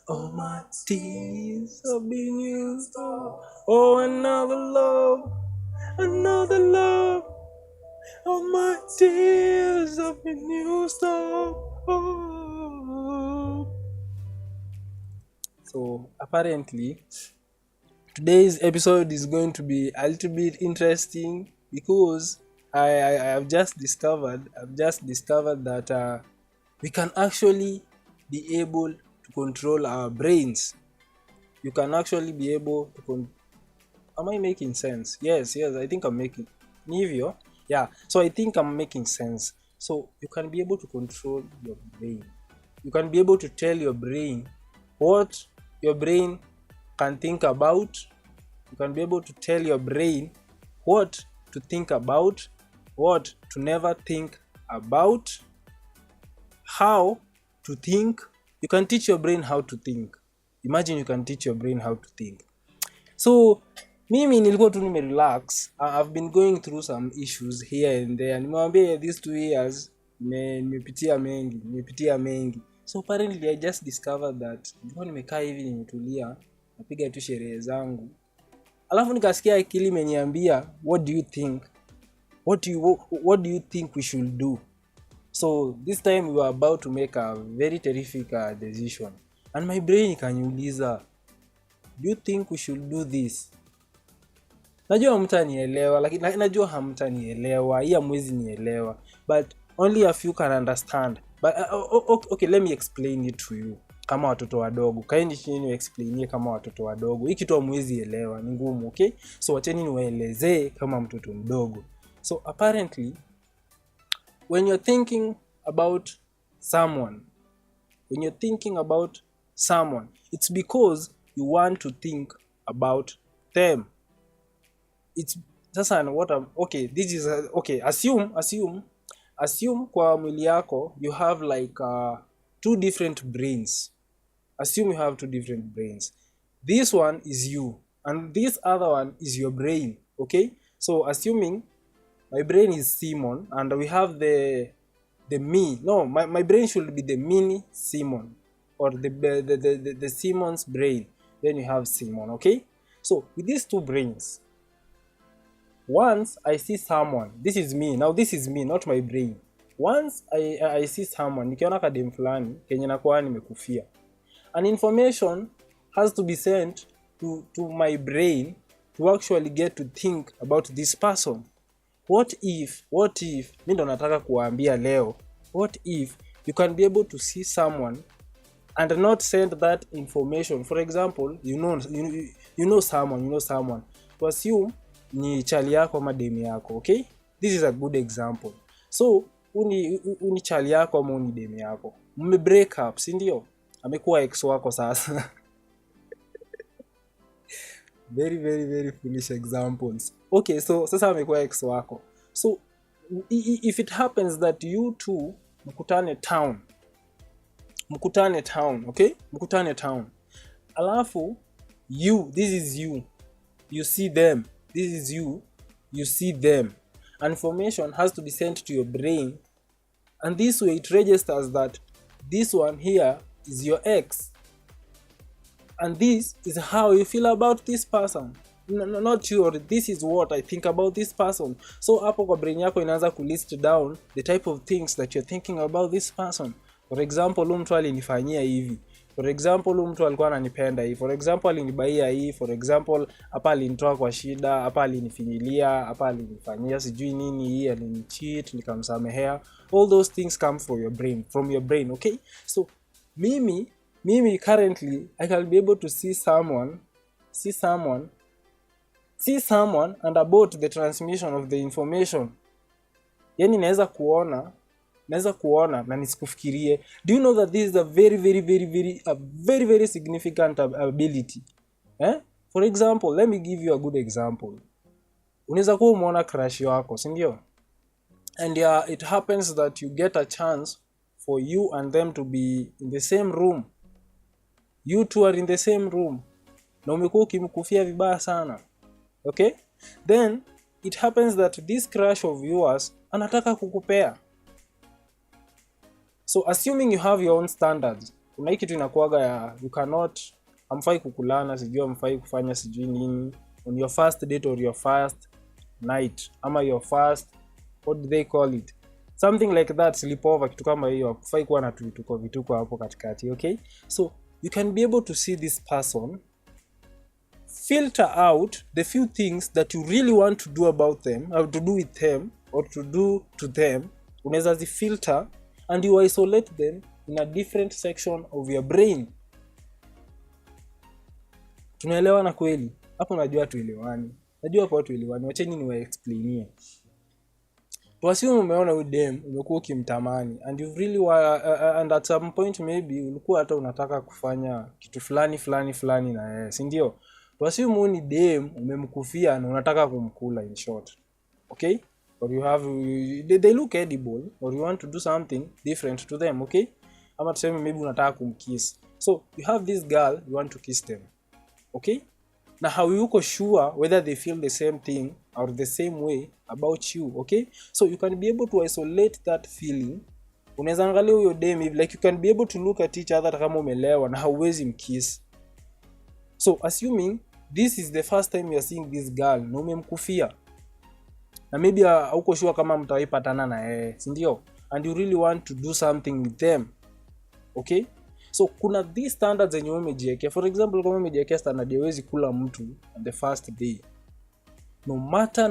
All my tears have been used up. Oh, another love, another love. All my tears have been used up. Oh. So apparently, today's episode is going to be a little bit interesting because I've just discovered that we can actually be able to control our brains. You can actually be able to am I making sense? Yes, I think I'm making Nivio. Yeah, so I think I'm making sense. So you can be able to control your brain. You can be able to tell your brain what your brain can think about. You can be able to tell your brain what to think about, what to never think about, how to think. You can teach your brain how to think. Imagine you can teach your brain how to think. So mimi nilikuwa tu nimerelax. I've been going through some issues here and there. Nimewambia these 2 years nimepitia mengi. So apparently I just discovered that nilikuwa nimekaa hivi nimetulia, napiga tu sherehe zangu. Alafu nikasikia akili imeniambia, what do you think? What do you think we should do? So this time we were about to make a very terrific decision. And my brain ikaniuliza, do you think we should do this? Najua hamtanielewa, lakini najua hamtanielewa, hii hamwezi nielewa, but only a few can understand. But okay, let me explain it to you kama watoto wadogo. Kaeni chini explainie kama watoto wadogo. Hii kitu hamwezi elewa, ni ngumu, okay? So wacheni niwaelezee kama mtoto mdogo. So apparently when you're thinking about someone, it's because you want to think about them. It's sasa what okay, this is okay, assume kwa mwili yako you have like 2 different brains. Assume you have 2 different brains. This one is you and this other one is your brain, okay? So assuming my brain is Seeymon and we have the me. No, my brain should be the mini Seeymon or the Seeymon's brain. Then you have Seeymon, okay? So with these 2 brains, once I see someone, this is me. Now this is me, not my brain. Once I see someone, nikiona kadem fulani kenye nakuwa nimekufia, an information has to be sent to my brain to actually get to think about this person. What if mimi ndo nataka kuambia leo, what if you can be able to see someone and not send that information? For example, you know someone, to assume ni chali yako ama demi yako, okay? This is a good example. So uni chali yako ama uni demi yako, mme break up, si ndio? Amekuwa ex wako sasa. Very very very foolish examples. Okay, so sasa amekuwa ex wako. So if it happens that you two mkutane town, okay? Mkutane town. Alafu this is you see them. This is you see them. Information has to be sent to your brain, and this way it registers that this one here is your ex, and this is how you feel about this person. No, not you, or this is what I think about this person. So hapo kwa brain yako inaanza ku list down the type of things that you're thinking about this person. For example, mtu alinifanyia hivi. For example, mtu alikuwa ananipenda hii. For example, alinibaia hii. For example, hapa alinitoa kwa shida, hapa alinifinyilia, hapa alinifanyia sijui nini hii, alinicheat, nikamsamehea. All those things come from your brain, okay? So mimi currently I can be able to see someone and about the transmission of the information. Yani naweza kuona na nisikufikirie. Do you know that this is a very very significant ability? For example, let me give you a good example. Unaweza kuwa umeona crush yako, si ndio? And it happens that you get a chance for you and them to be in the same room. You two are in the same room. Na umekuwa ukimkufia vibaya sana. Okay? Then it happens that this crush of yours anataka kukupea. So assuming you have your own standards, kuna hii kitu inakuaga ya you cannot, hamfai kukulana, sijui hamfai kufanya sijui nini on your first date or your first night, ama your first, what do they call it, something like that, sleepover, kitu kama hiyo. Hakufai kuwa na vituko hapo katikati. Okay, so you can be able to see this person, filter out the few things that you really want to do about them, or to do with them, or to do to them. Unaweza zifilter and you isolate them in a different section of your brain. Tunaelewana kweli? Hapo najua tuelewani. Najua kwa tuelewani. Wacheni niwa explainie. Tuassume umeona huyu dem, umekuwa ukimtamani and you really and at some point maybe ulikuwa hata unataka kufanya kitu fulani na yeye, si ndio? Tuassume huyu ni dem umemkufia na unataka kumkula, in short. Okay? Or you have they look edible, or you want to do something different to them. Okay? Ama tuseme maybe unataka kumkiss. So you have this girl, you want to kiss them. Okay? Na how yuko sure whether they feel the same thing or the same way about you. Okay, so you can be able to isolate that feeling. Unaweza angalia huyo dem, like you can be able to look at each other kama umelewa na hauwezi mkiss. So assuming this is the first time you are seeing this girl na umemkufia, na maybe hauko sure kama mtaipatana na yeye, si ndio? And you really want to do something with them. Okay, so kuna these standards zenye umejiwekea. For example, kama umejiwekea standard ya huwezi kula mtu on the first day, no matter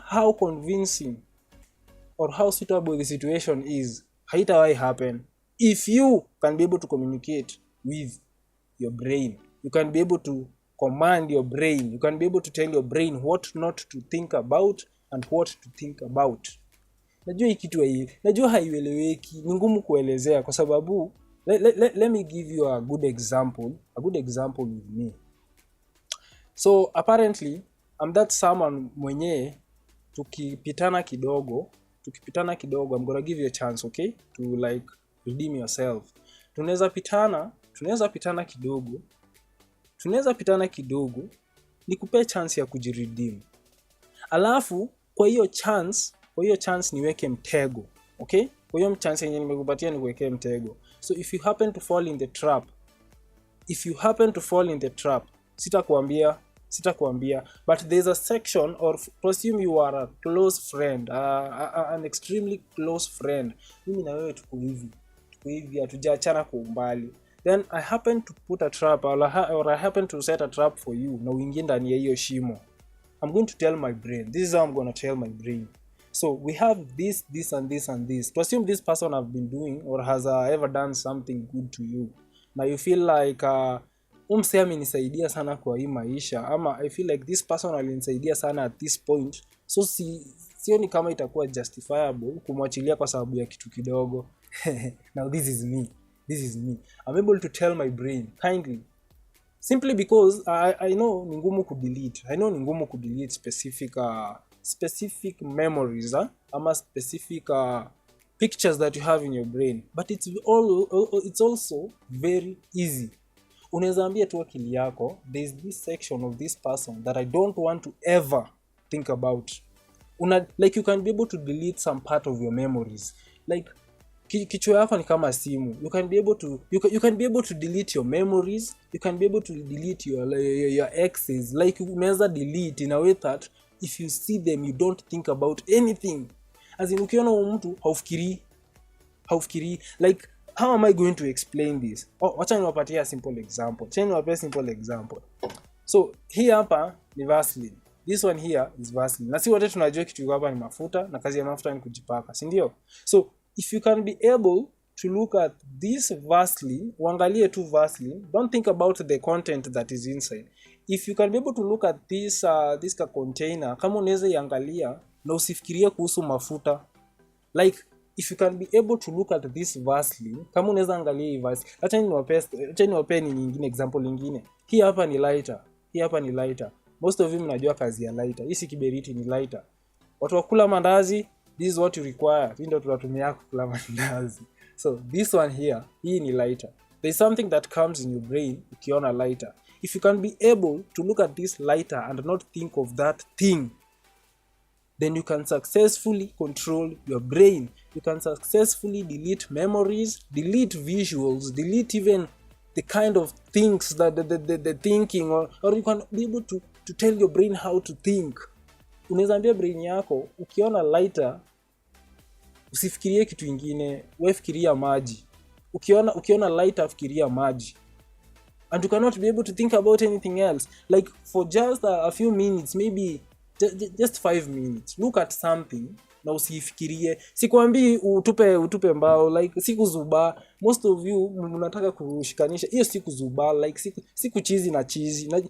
how convincing or how suitable the situation is, haitawahi happen if you can be able to communicate with your brain. You can be able to command your brain. You can be able to tell your brain what not to think about and what to think about. Najua hii kitu hii, najua haieleweki, ni ngumu kuelezea kwa sababu let me give you a good example with me. So apparently I'm that someone mwenye tukipitana kidogo, I'm gonna give you a chance, okay, to like redeem yourself. Tunaweza pitana kidogo nikupe chance ya kujiredeem. Alafu kwa hiyo chance niweke mtego, okay? Kwa hiyo chance yenye nimekupatia niweke mtego. So if you happen to fall in the trap, sitakuambia, but there's a section, or presume you are a close friend, an extremely close friend. Mimi na wewe tuko hivi hatujaachana kwa umbali. Then I happen to put a trap, or I happen to set a trap for you, na uingie ndani ya hiyo shimo. I'm going to tell my brain. This is how I'm going to tell my brain. So we have this and this. To assume this person have been doing or has ever done something good to you. Now you feel like msee amenisaidia sana kwa hii maisha, ama I feel like this person alinisaidia sana at this point. So sioni kama itakuwa justifiable kumwachilia kwa sababu ya kitu kidogo. Now this is me. I'm able to tell my brain kindly, simply because I know ni ngumu kudelete. Specific memories, ama specific pictures that you have in your brain, but it's also very easy. Unaweza ambia tu akili yako, there's this section of this person that I don't want to ever think about. Like you can be able to delete some part of your memories. Like kichwa yako ni kama simu. You can be able to delete your memories. You can be able to delete your exes. Like unaweza delete in a way that if you see them you don't think about anything. As in ukiona mtu haufikiri. Like how am I going to explain this? Wacha niwapatie a simple example. So hii hapa ni Vaseline. This one here is Vaseline. Na si wote tunajua kitu hapa ni mafuta, na kazi ya mafuta ni kujipaka, si ndio? So if you can be able to look at this Vaseline, uangalie tu Vaseline, don't think about the content that is inside. If you can be able to look at this container, kama unaweza iangalia na usifikirie kuhusu mafuta. Like if you can be able to look at this Vaseline, kama unaweza angalia hii Vaseline. Acha niwape nyingine example nyingine. Hii hapa ni lighter. Most of you mnajua kazi ya lighter. Hii si kiberiti, ni lighter. Watu wakula mandazi, this is what you require. Hii ndio tunatumia kula mandazi. So this one here, hii ni lighter. There's something that comes in your brain ukiona lighter. If you can be able to look at this lighter and not think of that thing, then you can successfully control your brain. you can successfully delete memories, delete visuals, delete even the kind of things that the thinking, or you can be able to tell your brain how to think. Unaweza ambia brain yako ukiona lighter usifikirie kitu kingine, wewe fikiria maji. Ukiona lighter fikiria maji. And you cannot be able to think about anything else. Like for just a few minutes, maybe just 5 minutes, look at something na usifikirie. Sikwambii utupe mbao, like sikuzuba. Most of you mnataka kushikanisha hiyo sikuzuba, like siku cheesy na cheesy na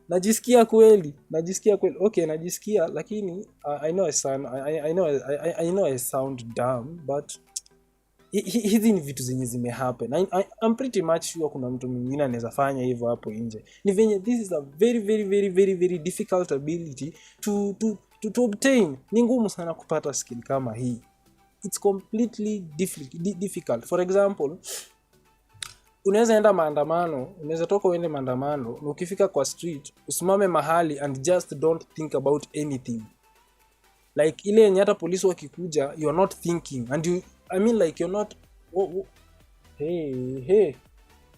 najisikia kweli. Okay, najisikia, lakini I know I sound dumb, but hizi ni vitu zenye zimehappen. I'm pretty much sure kuna mtu mwingine anaweza fanya hivyo hapo nje. Ni venye this is a very very very very very difficult ability to obtain. Ni ngumu sana kupata skill kama hii. It's completely difficult. For example, unaweza enda maandamano, unaweza toka uende maandamano, na ukifika kwa street usimame mahali and just don't think about anything. Like ile yenye hata polisi wakikuja, you are not thinking, and like you're not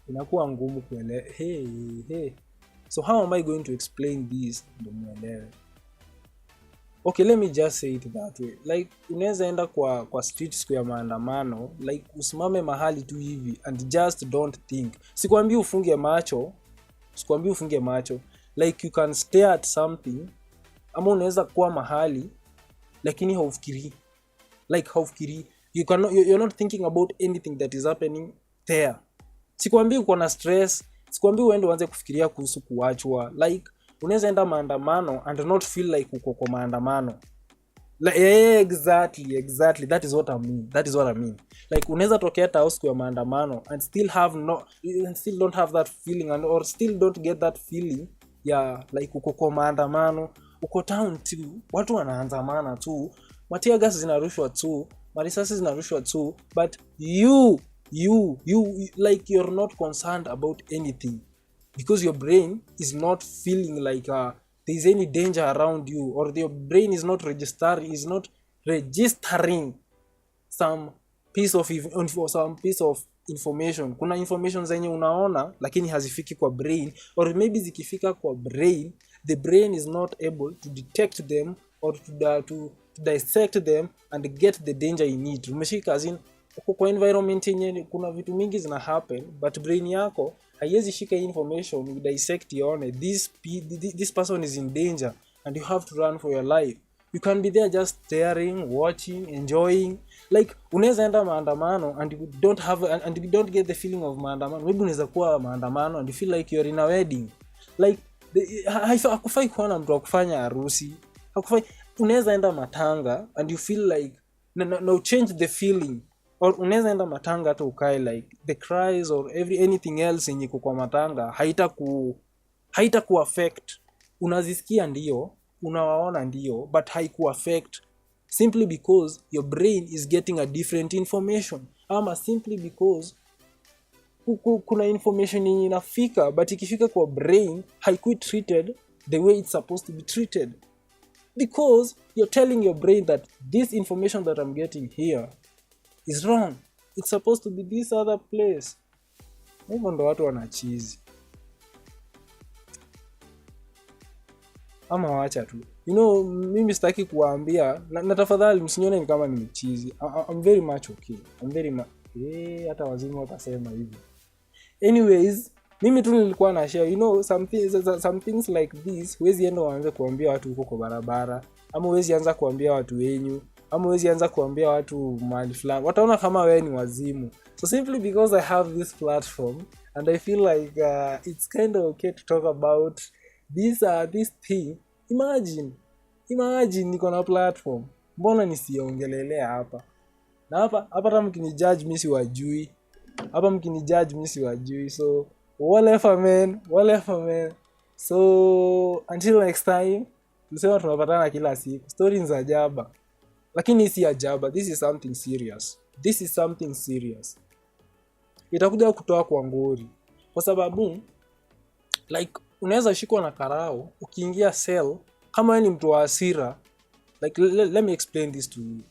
inakuwa ngumu kuelewa. So how am I going to explain this ndo muelewe? Okay, let me just say it that way. Like unaweza enda kwa street siku ya maandamano, like usimame mahali tu hivi and just don't think. Sikwambii ufunge macho. Like you can stare at something, ama unaweza kuwa mahali lakini haufikiri. You're not thinking about anything that is happening there. Sikwambii uko na stress, sikwambii uende uanze kufikiria kuhusu kuachwa. Like unaweza enda maandamano and not feel like uko kwa maandamano. Like exactly that is what I mean. Like unaweza tokea house kwa maandamano and still don't have that feeling, or still don't get that feeling like uko kwa maandamano. Uko town tu, watu wanaandamana tu, matia gas zinarushwa tu, marisasi zinarushwa tu, but you like you're not concerned about anything because your brain is not feeling like there's any danger around you, or your brain is not registering some piece of information. Kuna information zenye unaona lakini hazifiki kwa brain, or maybe zikifika kwa brain, the brain is not able to detect them or to dissect them and get the danger in it. Umeshika azin kwa environment yenye kuna vitu mingi zina happen, but brain yako haiwezi shika information, you dissect ione this person is in danger and you have to run for your life. You can be there just staring, watching, enjoying. Like unaweza enda maandamano and you don't get the feeling of maandamano. Maybe unaweza kuwa maandamano and you feel like you're in a wedding. Like hakufai kuona mtu akufanya harusi. Unaweza enda matanga and you feel like no change the feeling. Or unaweza enda matanga hata ukae like the cries or anything else yenye kwa matanga haita ku affect. Unazisikia ndio, unawaona ndio, but haiku affect simply because your brain is getting a different information, ama simply because kuna information yenye inafika but ikifika kwa brain haikui treated the way it's supposed to be treated, because you're telling your brain that this information that I'm getting here is wrong, it's supposed to be this other place. Hivyo ndo watu wanachizi. Ama wacha tu. Mimi sitaki kuwaambia na tafadhali msinione ni kama nimechizi. I'm very much okay. Hata wazimu watasema hivi. Anyways, mimi tu nilikuwa na share, some things like this. Huwezi enda waanze kuambia watu huko kwa barabara, ama huwezi anza kuambia watu wenyu, ama huwezi anza kuambia watu mahali fulani. Wataona kama wewe ni wazimu. So simply because I have this platform and I feel like it's kind of okay to talk about this thing. Imagine niko na platform. Mbona nisiongelelea hapa? Na hapa hata mkinijudge mimi siwajui. So whatever man. So until next time, tuseme tunapatana kila siku. Stories za ajaba. Lakini si ajaba, this is something serious. Itakuja kutoa kwa ngori. Kwa sababu like unaweza shikwa na karao ukiingia cell, kama wewe ni mtu wa hasira, Like let me explain this to you.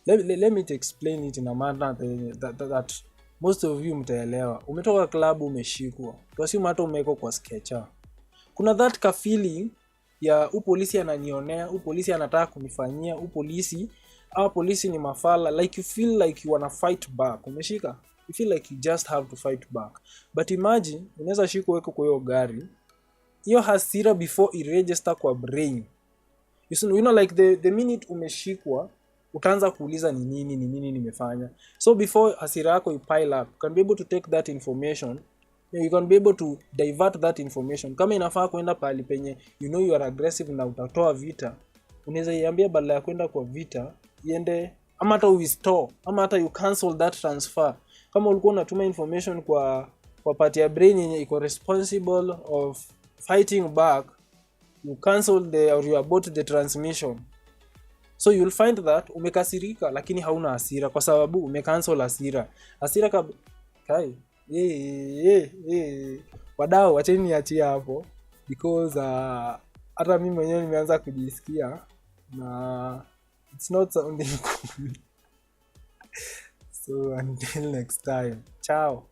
Let me explain it in a manner that most of you mtaelewa. Umetoka club, umeshikwa, tuassume hata umeko kwa sketcher. Kuna that ka feeling ya polisi ananionea, polisi anataka kunifanyia, polisi ni mafala, like you feel like you wanna fight back. Umeshika, you feel like you just have to fight back. But imagine unaweza shikwa weko kwa hiyo gari, hiyo hasira before register kwa brain. You know like the minute umeshikwa utaanza kuuliza ni nini nimefanya. So before hasira yako pile up, you can be able to take that information, you can be able to divert that information. Kama inafaa kwenda pale penye you are aggressive na utatoa vita, unaweza iambia badala ya kwenda kwa vita iende, ama hata restore, ama hata you cancel that transfer. Kama ulikuwa unatuma information kwa part ya brain yenye iko responsible of fighting back, you cancel or you abort the transmission. So you'll find that umekasirika lakini hauna hasira kwa sababu umecancel hasira. Kai. Wadau, wacheni niachie hapo because hata mimi mwenyewe nimeanza kujisikia na it's not sounding good. So until next time. Ciao.